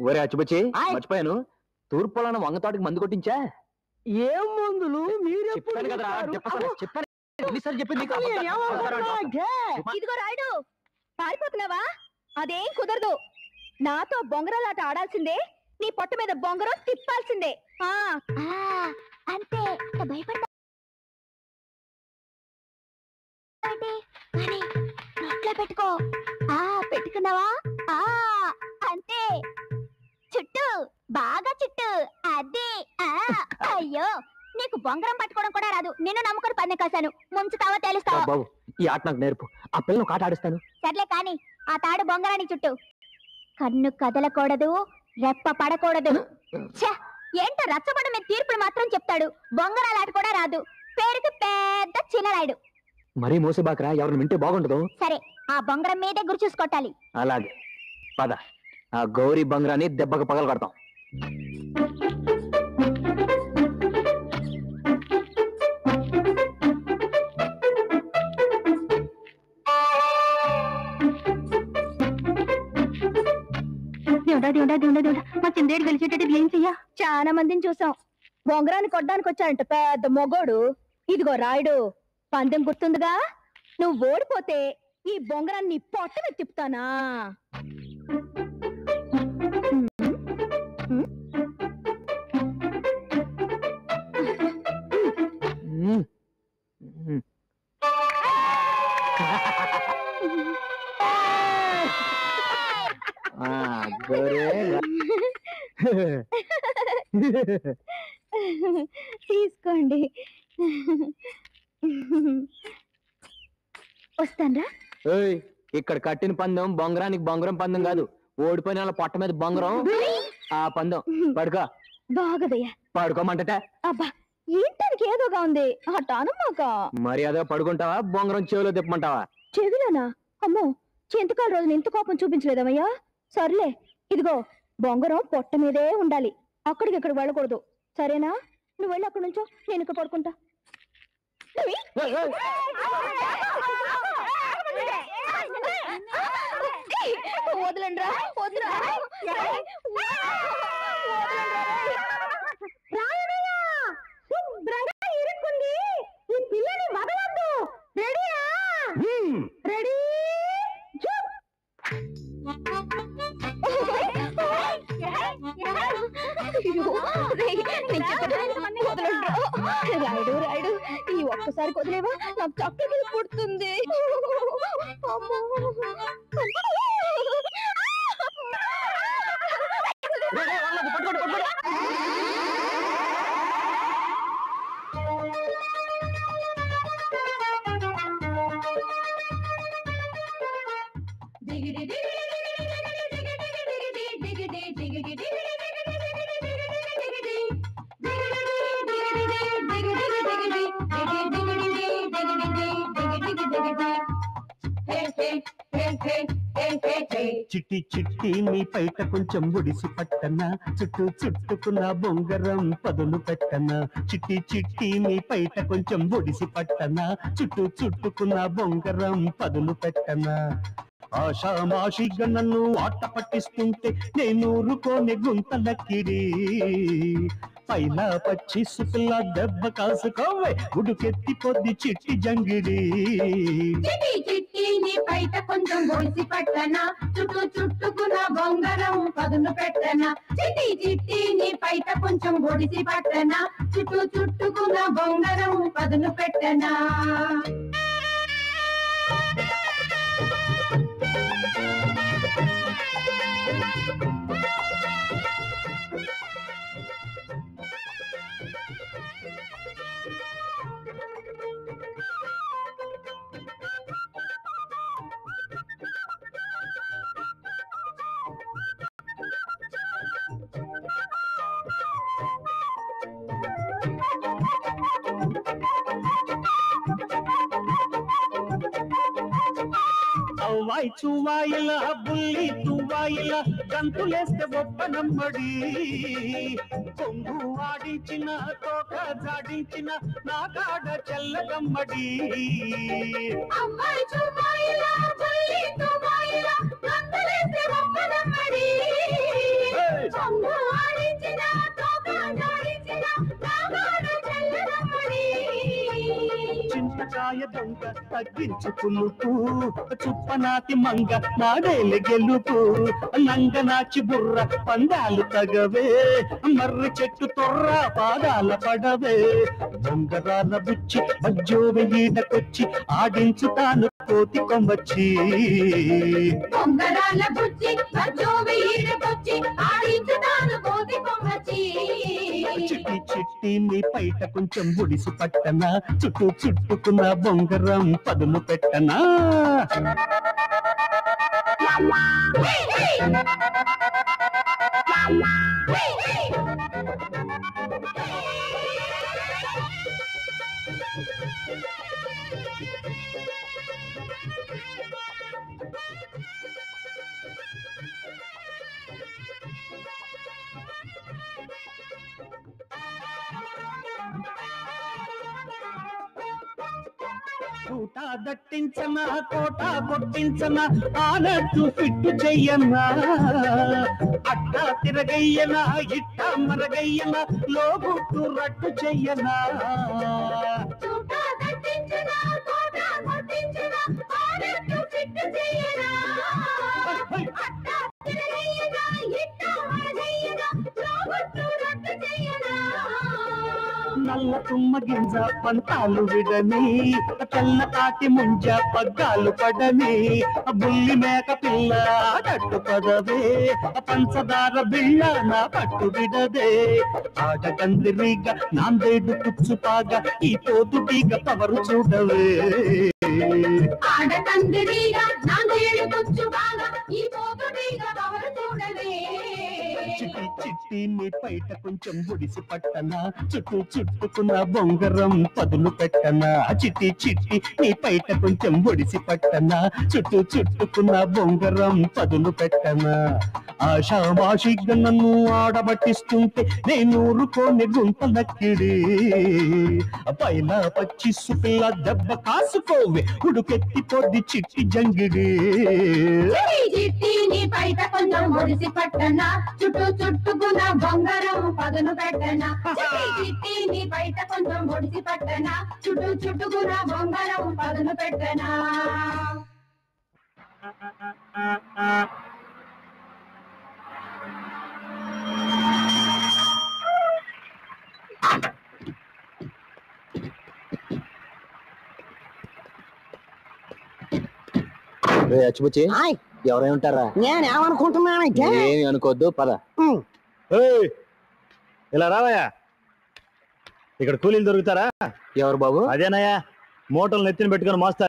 ఒరే అచ్చుబచ్చి మర్చిపోయాను, తూర్పు పొలాన వంగతోటకి మందు కొట్టించా. ఏం మందులు మీరు కదరా చెప్పాను. ఇదిగో రాయుడు, పారిపోతున్నావా? అదేం కుదరదు. నాతో బొంగరాలాట ఆడాల్సిందే, నీ పొట్ట మీద బొంగరం తిప్పాల్సిందే. అంతే, భయపడ్డా నోట్లో పెట్టుకో. పెట్టుకున్నావా? అంతే, చుట్టూ బాగా చుట్టూ. అదే. అయ్యో, నీకు బొంగరం పట్టుకోవడం కూడా రాదు. నిన్ను నమ్ముకొని పన్ను కాశాను. ముంచుతావా తెలుస్తావా? బాబు, ఈ ఆట నాకు నేర్పు. ఆ పిల్లను ఒక ఆట ఆడిస్తాను. సర్లే కాని, ఆ తాడు బొంగరానికి చుట్టూ. కన్ను కదలకూడదు, రెప్ప పడకూడదు. ఏంటో రచ్చబడ మీద తీర్పులు మాత్రం చెప్తాడు. బొంగరాలాట కూడా రాదు. పేరుకి పెద్ద చిన్నరాయుడు. మరీ మోసేబాకరా, ఎవరిని వింటే బాగుండదు. సరే, ఆ బొంగరం మీదే గురి చూసుకొట్టాలి. అలాగే పద, ఆ గౌరీ బొంగరాన్ని దెబ్బకు పగల కొడతాం. మా చిందేడు గెలిచేటట్టు ఏం చెయ్యా? చాలా మందిని చూసాం. బొంగరాన్ని కొట్టడానికి వచ్చాడంట పెద్ద మొగోడు. ఇదిగో రాయుడు, పందెం గుర్తుందిగా? నువ్వు ఓడిపోతే ఈ బొంగరాన్ని పొట్ట మీద తిప్పుతానా? తీసుకోండి. వస్తాన్రా. ఇక్కడ కట్టిన పందెం బొంగరానికి బొంగరం పందెం కాదు. ఓడిపోయిన వాళ్ళ పొట్ట మీద బొంగరం. ఆ పందెం పడుకో. బాగదయ్యా, పడుకోమంటట. అబ్బా, ఏంటానికి ఏదోగా ఉంది. అటానమ్మాక మరి అదో పడుకుంటావా, బొంగరం చెవిలో తిప్పమంటావా? చెవిలోనా? అమ్మో, చింతకాల రోజున ఇంత కోపం చూపించలేదమ్మయ్యా. సర్లే, ఇదిగో బొంగరం పొట్ట మీదే ఉండాలి. అక్కడికి ఇక్కడ వెళ్ళకూడదు. సరేనా? నువ్వు వెళ్ళి అక్కడి నుంచో, నేను ఇక్కడ పడుకుంటా. వదలండి రా, వదరా. ఇరుక్కుంది. ఈ పిల్లని వదలొద్దు. రెడీయా? రెడీ. రాయుడు రాయుడు, ఈ ఒక్కసారి వదిలేవా? నాకు చక్కగా పుడుతుంది. చిట్టి చిట్టి నీ పైట కొంచెం ఒడిసి పట్టన, చుట్టూ చుట్టుకున్న బొంగరం పదులు పెట్టన. చిట్టి చిట్టి నీ పైట కొంచెం ఒడిసి పట్టన, చుట్టూ చుట్టుకున్న బొంగరం పదులు పెట్టన. ఆషామాషిగా నన్ను ఆట పట్టిస్తుంటే నేను ఊరుకోని గుంతలక్కిడి. పైన పచ్చి సుకుల దెబ్బ కాసుకోవే, ఉడుకెత్తి పొద్ది చిట్టి జంగిడి. చిట్టి చిట్టి నీ పైట కొంచెం ఒడిసి పట్టనా, చుట్టూ చుట్టుకున్న బొంగరం పదును పెట్టనా. చిట్టి చిట్టి నీ పైట కొంచెం ఒడిసి పట్టనా, చుట్టూ చుట్టుకున్న బొంగరం పదును పెట్టనా. అవ్వాయి చువాయిల బుల్లి తువాయిల గంతులేస్తే ఒప్పనమ్మడి. కొంగు ఆడించిన తోక జాడించిన నా కాడ చెల్లగమ్మడి. అమ్మాయి చువాయిల బుల్లి తువాయిల గంతులేస్తే ఒప్పనమ్మడి. దొంగ తగ్గించుకులుపు చుప్పనాతి మంగ నాడేలి గెలుపు నంగనాచి బుర్ర పందాలు తగవే మర్రి చెట్టు తొర్ర పాదాల పడవే బొంగరాల బుచ్చి మజ్జోవి ఈటకొచ్చి ఆడించుతాను కోతి కొమ్మచ్చి బొంగరాల బుచ్చి మజ్జోవి ఈటకొచ్చి ఆడించుతాను కోతి కొమ్మచ్చి చిట్టి చిట్టి నీ పైట కొంచెం బుడిసి పట్టనా చుట్టూ చుట్టుకున్న బొంగరం పదులు పెట్టనా కూట దట్టించనా కోట కొట్టించనా ఆనట్టు ఫిట్టు చెయ్యనా అట్టా తిరగయ్యనా ఇట్ట మరగయ్యనా లోగుట్టు రట్టు చెయ్యనా నల్ల తుమ్మ గింజ పంతాలు విడని తెల్ల తాటి ముంజ పగ్గాలు పడని బుల్లి మేక పిల్ల కట్టు పదవే పంచదార బిళ్ళ నా పట్టు విడదే ఆట కందిరీగ నాందేడు కుచ్చుపాగా ఈ పోతుటీగ పవరు చూడవే ఆడ కందిరీగా నాందేడు కుచ్చుపాగా ఈ పోతుటీగ పవరు చూడవే చిట్టి చిట్టి నీ పైట కొంచెం బుడిసి పట్టనా చుట్టూ చుట్టుకున్న బొంగరం పదులు పెట్టనా చిట్టి చిట్టి నీ పైట కొంచెం బుడిసి పట్టనా చుట్టూ చుట్టుకున్న బొంగరం పదులు పెట్టనా ఆషామాషిగా నన్ను ఆడబట్టిస్తుంటే నేను ఊరుకోని గుంట నక్కిడి పైన పచ్చిసు పిల్ల దెబ్బ కాసుకోవే ఉడుకెత్తి పొద్ది చిట్టి జంగిడి చిట్టి నీ పైట కొంచెం ఒడిసి పట్టనా చుట్టూ చుట్టుకున్న బొంగరం పదును పెట్టనా చిట్టి నీ బయట కొంచెం ఒడిసి పట్టనా చుట్టూ చుట్టుకున్న బొంగరం పదును పెట్టనా అచ్చిపుచ్చి ఎవరై ఉంటారా నేనేమనుకుంటున్నానంటే ఏమి అనుకోవద్దు పద ఇలా రావయ్యా ఇక్కడ కూలీలు దొరుకుతారా ఎవరు బాబు అదేనయ్యా మూటలు నెత్తిన పెట్టుకుని మోస్తారు